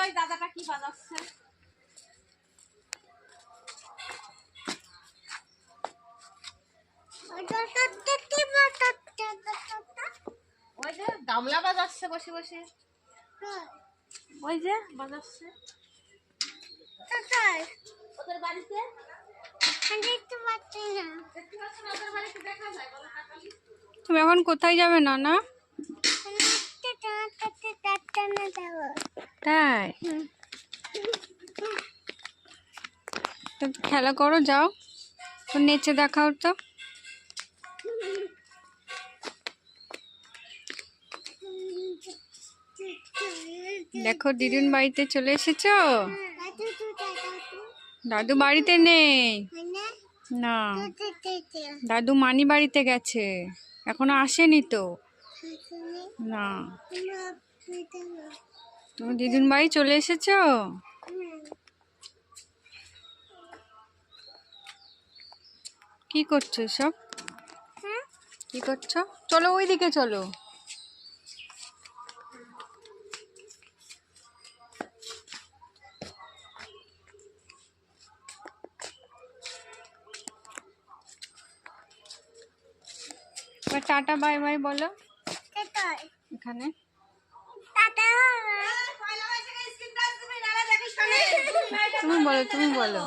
ওই দাদাটা কি বাজাচ্ছে। ওই যে গামলা বাজাচ্ছে বসে বসে, ওই যে বাজাচ্ছে ওদের বাড়িতে। তুমি এখন কোথায় যাবে নানা? তাই তো খেলা করো, যাও তো নেচে দেখাও তো। দেখো দিদির বাড়িতে চলে এসেছো। দাদু বাড়িতে নেই না, দাদু মানি বাড়িতে গেছে, এখনো আসেনি তো না। তুমি দিদির বাড়ি চলে এসেছো। কি করছো সব? কি করছো? চলো ওইদিকে চলো। টাটা বাই বাই বলো এখানে। তুমি বলো, তুমি বলো।